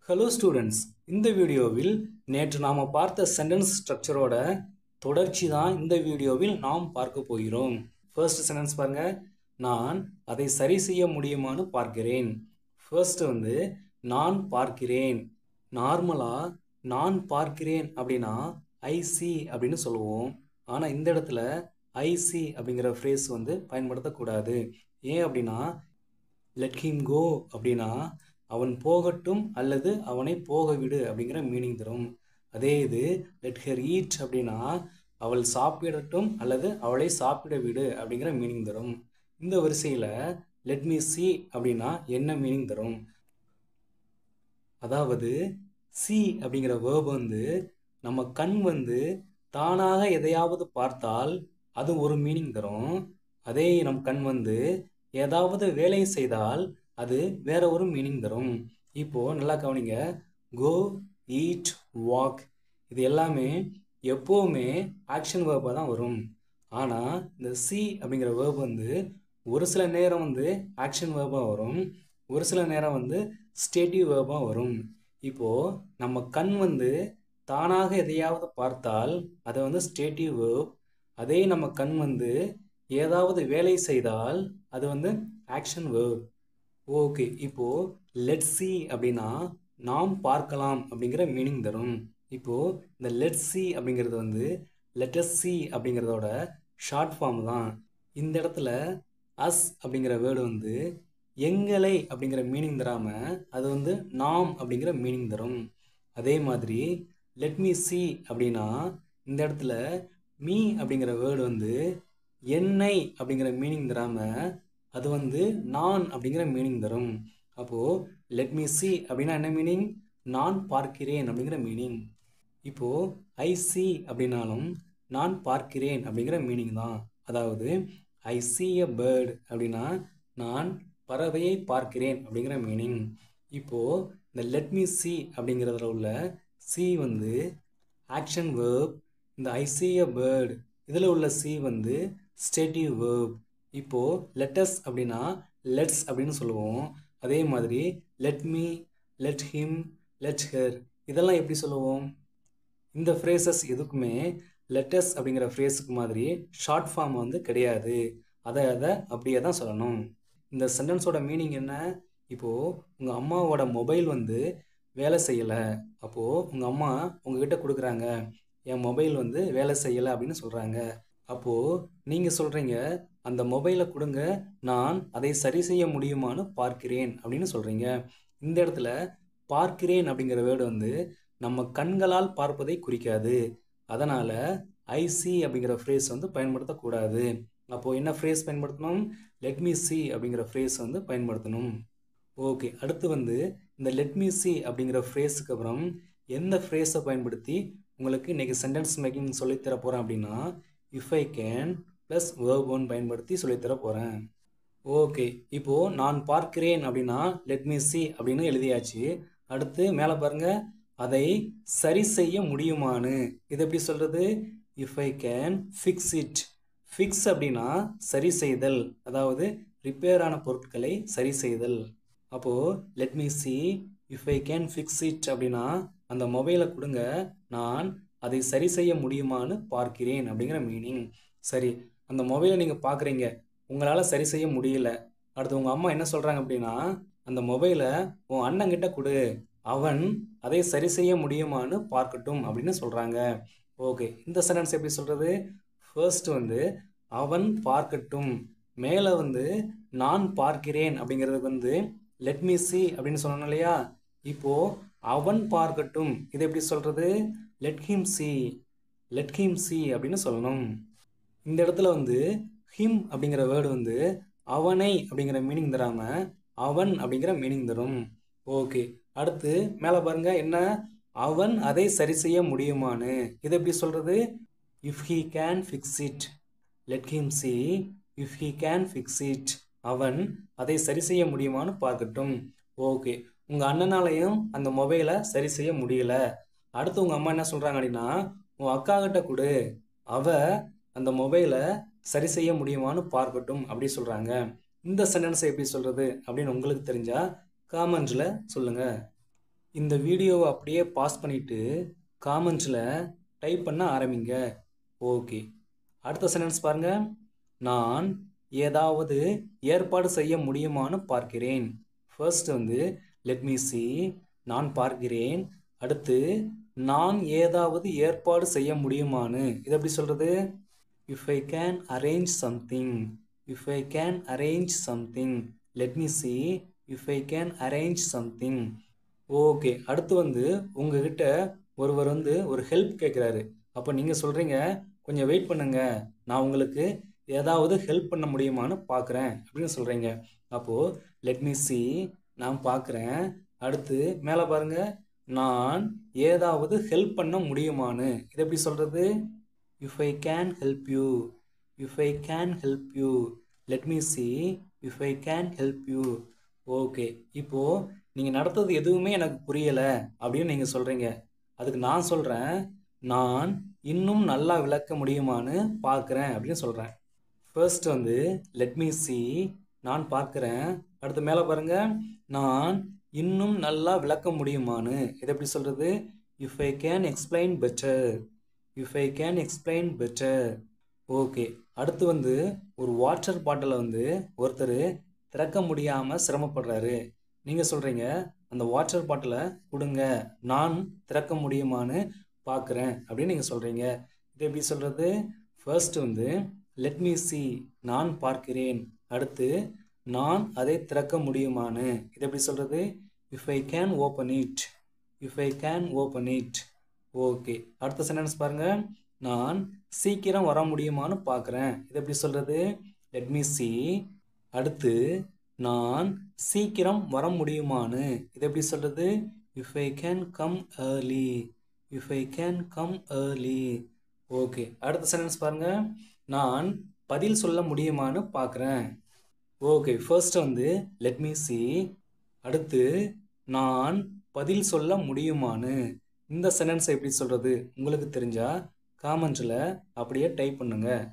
Hello students, இந்த வீடியோவில் நேற்று நாம் பார்த்த சென்டென்ஸ் ஸ்ட்ரக்சரோட தொடர்ச்சி தான் இந்த வீடியோவில் நாம் பார்க்க போகிறோம். ஃபர்ஸ்ட் சென்டென்ஸ் பாருங்க, நான் அதை சரி செய்ய முடியுமான்னு பார்க்கிறேன். ஃபர்ஸ்ட் நான் பார்க்கிறேன். நார்மலாக நான் பார்க்கிறேன் அப்படின்னா ஐ சி அப்படின்னு சொல்லுவோம். ஆனால் இந்த இடத்துல ஐ சி அப்படிங்கிற ஃப்ரேஸ் பயன்படுத்தக்கூடாது. ஏன் அப்படின்னா லெட் ஹிம் கோ அப்படின்னா அவன் போகட்டும் அல்லது அவனை போக விடு அப்படிங்கிற மீனிங் தரும். அதே இது லெட் ஹர் ஈட் அப்படின்னா அவள் சாப்பிடட்டும் அல்லது அவளை சாப்பிட விடு அப்படிங்கிற மீனிங் தரும். இந்த வரிசையில் லெட் மீ சி அப்படின்னா என்ன மீனிங் தரும்? அதாவது சி அப்படிங்கிற வேர்ப் நம்ம கண் தானாக எதையாவது பார்த்தால் அது ஒரு மீனிங் தரும். அதே நம் கண் ஏதாவது வேலை செய்தால் அது வேற ஒரு மீனிங் தரும். இப்போ நல்லா கவனிங்க, கோ, ஈட், வாக் இது எல்லாமே எப்போவுமே ஆக்ஷன் வேர்பாக தான் வரும். ஆனால் இந்த சி அப்படிங்கிற வேர்ப் ஒரு சில நேரம் ஆக்ஷன் வேர்பாக வரும், ஒரு சில நேரம் ஸ்டேட்டிவ் வேர்பாக வரும். இப்போது நம்ம கண் தானாக எதையாவது பார்த்தால் அது ஸ்டேட்டிவ் வேர்ப். அதே நம்ம கண் ஏதாவது வேலை செய்தால் அது ஆக்ஷன் வேர்ப். ஓகே, இப்போது லெட் சி அப்படின்னா நாம் பார்க்கலாம் அப்படிங்கிற மீனிங் தரும். இப்போது இந்த லெட் சி அப்படிங்கிறது லெட்டஸ் சி அப்படிங்கிறதோட ஷார்ட் ஃபார்ம் தான். இந்த இடத்துல அஸ் அப்படிங்கிற வேர்டு எங்களை அப்படிங்கிற மீனிங் தராமல் அது நாம் அப்படிங்கிற மீனிங் தரும். அதே மாதிரி லெட் மீ சி அப்படின்னா இந்த இடத்துல மீ அப்படிங்கிற வேர்டு என்னை அப்படிங்கிற மீனிங் தராமல் அது நான் அப்படிங்கிற மீனிங் தரும். அப்போது லெட் மீ சி அப்படின்னா என்ன மீனிங்? நான் பார்க்கிறேன் அப்படிங்கிற மீனிங். இப்போது ஐ சி அப்படின்னாலும் நான் பார்க்கிறேன் அப்படிங்கிற மீனிங் தான். அதாவது ஐ சி எ பேர்ட் அப்படின்னா நான் பறவையை பார்க்கிறேன் அப்படிங்கிற மீனிங். இப்போது இந்த லெட் மீ சி அப்படிங்கிறதுல உள்ள சி ஆக்ஷன் வேர்ப். இந்த ஐ சி எ பேர்ட் இதில் உள்ள சி ஸ்டேட்டிவ் வேர்ப். இப்போது லெட்டஸ் அப்படின்னா லெட்ஸ் அப்படின்னு சொல்லுவோம். அதே மாதிரி let me, let him, let her இதெல்லாம் எப்படி சொல்லுவோம்? இந்த ஃப்ரேசஸ் எதுக்குமே லெட்டஸ் அப்படிங்கிற ஃப்ரேஸுக்கு மாதிரி ஷார்ட் ஃபார்ம் கிடையாது. அதை அப்படியே தான் சொல்லணும். இந்த சென்டென்ஸோட மீனிங் என்ன? இப்போது உங்கள் அம்மாவோட மொபைல் வேலை செய்யலை. அப்போது உங்கள் அம்மா உங்ககிட்ட கொடுக்குறாங்க, என் மொபைல் வேலை செய்யலை அப்படின்னு சொல்கிறாங்க. அப்போது நீங்கள் சொல்கிறீங்க, அந்த மொபைலை கொடுங்க, நான் அதை சரி செய்ய முடியுமான்னு பார்க்கிறேன் அப்படின்னு சொல்கிறீங்க. இந்த இடத்துல பார்க்கிறேன் அப்படிங்கிற வேர்டு நம்ம கண்களால் பார்ப்பதை குறிக்காது. அதனால் ஐசி அப்படிங்கிற ஃப்ரேஸ் பயன்படுத்தக்கூடாது. அப்போது என்ன ஃப்ரேஸ் பயன்படுத்தணும்? லெட் மீ சி அப்படிங்கிற ஃப்ரேஸ் பயன்படுத்தணும். ஓகே, அடுத்து இந்த லெட் மீ சி அப்படிங்கிற ஃப்ரேஸுக்கு அப்புறம் எந்த ஃப்ரேஸை பயன்படுத்தி உங்களுக்கு இன்றைக்கி சென்டென்ஸ் மேக்கிங் சொல்லித்தர போகிறேன் அப்படின்னா if I can plus verb one பயன்படுத்தி சொல்லித்தர போகிறேன். ஓகே, இப்போது நான் பார்க்கிறேன் அப்படின்னா லெட் மீ சி அப்படின்னு எழுதியாச்சு. அடுத்து மேலே பாருங்கள், அதை சரி செய்ய முடியுமான்னு இது எப்படி சொல்கிறது? If I can fix it. Fix அப்படின்னா சரி செய்தல், அதாவது ரிப்பேர் ஆன பொருட்களை சரி செய்தல். அப்போது let me see if I can fix it அப்படின்னா அந்த மொபைலை கொடுங்க, நான் அதை சரி செய்ய முடியுமான்னு பார்க்கிறேன் அப்படிங்கிற மீனிங். சரி, அந்த மொபைலை நீங்கள் பார்க்குறீங்க, உங்களால் சரி செய்ய முடியல. அடுத்து உங்கள் அம்மா என்ன சொல்கிறாங்க அப்படின்னா அந்த மொபைலை உன் அண்ணங்கிட்ட கொடு, அவன் அதை சரி செய்ய முடியுமான்னு பார்க்கட்டும் அப்படின்னு சொல்கிறாங்க. ஓகே, இந்த சென்டென்ஸ் எப்படி சொல்கிறது? ஃபர்ஸ்ட் அவன் பார்க்கட்டும், மேலே நான் பார்க்கிறேன் அப்படிங்கிறதுக்கு லெட் மீ சி அப்படின்னு சொல்லணும் இல்லையா? இப்போது அவன் பார்க்கட்டும் இது எப்படி சொல்கிறது? Let him C, let him C அப்படின்னு சொல்லணும். இந்த இடத்துல ஹிம் அப்படிங்கிற வேர்டு அவனை அப்படிங்கிற மீனிங் தராமல் அவன் அப்படிங்கிற மீனிங் தரும். ஓகே, அடுத்து மேலே பாருங்க, என்ன? அவன் அதை சரி செய்ய முடியுமான்னு இது எப்படி சொல்கிறது? If he can fix it. Let him see if he can fix it. அவன் அதை சரி செய்ய முடியுமான்னு பார்க்கட்டும். ஓகே, உங்கள் அண்ணனாலையும் அந்த மொபைலை சரி செய்ய முடியல. அடுத்து உங்கள் அம்மா என்ன சொல்கிறாங்க அப்படின்னா உன் அக்கா கிட்ட கொடு, அவ அந்த மொபைலை சரி செய்ய முடியுமான்னு பார்க்கட்டும் அப்படி சொல்கிறாங்க. இந்த சென்டென்ஸை எப்படி சொல்கிறது அப்படின்னு உங்களுக்கு தெரிஞ்சால் காமெண்ட்ஸில் சொல்லுங்கள். இந்த வீடியோவை அப்படியே பாஸ் பண்ணிவிட்டு காமெண்ட்ஸில் டைப் பண்ண ஆரம்பிங்க. ஓகே, அடுத்த சென்டென்ஸ் பாருங்கள். நான் ஏதாவது ஏற்பாடு செய்ய முடியுமான்னு பார்க்கிறேன். ஃபர்ஸ்ட் வந்து லெட் மீ see, நான் பார்க்கிறேன். அடுத்து நான் ஏதாவது ஏற்பாடு செய்ய முடியுமான்னு இது எப்படி சொல்கிறது? If I can arrange something. If I can arrange something. Let me see if I can arrange something. Okay, அடுத்து வந்து உங்ககிட்ட ஒருவர் வந்து ஒரு ஹெல்ப் கேட்குறாரு. அப்போ நீங்கள் சொல்கிறீங்க, கொஞ்சம் வெயிட் பண்ணுங்க, நான் உங்களுக்கு ஏதாவது ஹெல்ப் பண்ண முடியுமான்னு பார்க்குறேன் அப்படின்னு சொல்கிறீங்க. அப்போது லெட் மீ see, நான் பார்க்குறேன். அடுத்து மேலே பாருங்கள், நான் ஏதாவது ஹெல்ப் பண்ண முடியுமான்னு இது எப்படி சொல்கிறது? If I can help you. If I can help you. Let me see if I can help you. Okay, இப்போது நீங்கள் நடத்துறது எதுவுமே எனக்கு புரியலை அப்படின்னு நீங்கள் சொல்கிறீங்க. அதுக்கு நான் சொல்கிறேன், நான் இன்னும் நல்லா விளக்க முடியுமான்னு பார்க்குறேன் அப்படின்னு சொல்கிறேன். ஃபர்ஸ்ட் வந்து லெட் மீ see, நான் பார்க்குறேன். அடுத்து மேலே பாருங்கள், நான் இன்னும் நல்லா விளக்க முடியுமான்னு இது எப்படி சொல்கிறது? If I can explain better. If I can explain better. Okay, அடுத்து வந்து ஒரு வாட்டர் பாட்டிலை வந்து ஒருத்தர் திறக்க முடியாமல் சிரமப்படுறாரு. நீங்கள் சொல்கிறீங்க, அந்த வாட்டர் பாட்டிலை கொடுங்க, நான் திறக்க முடியுமான்னு பார்க்குறேன் அப்படின்னு நீங்கள் சொல்கிறீங்க. இது எப்படி சொல்கிறது? ஃபர்ஸ்ட் வந்து லெட் மீ see, நான் பார்க்கிறேன். அடுத்து நான் அதை திறக்க முடியுமான்னு இது எப்படி சொல்கிறது? If I can open it. If I can open it. Okay, அடுத்த சென்டென்ஸ் பாருங்கள். நான் சீக்கிரம் வர முடியுமான்னு பார்க்குறேன். இது எப்படி சொல்கிறது? Let me see. அடுத்து நான் சீக்கிரம் வர முடியுமான்னு இது எப்படி சொல்கிறது? If I can come early. If I can come early. Okay, அடுத்த சென்டென்ஸ் பாருங்கள். நான் பதில் சொல்ல முடியுமான்னு பார்க்குறேன். ஓகே, ஃபர்ஸ்ட் வந்து லெட் மீ see. அடுத்து நான் பதில் சொல்ல முடியுமான்னு இந்த சென்டென்ஸை எப்படி சொல்கிறது உங்களுக்கு தெரிஞ்சால் காமெண்ட்ஸில் அப்படியே டைப் பண்ணுங்கள்.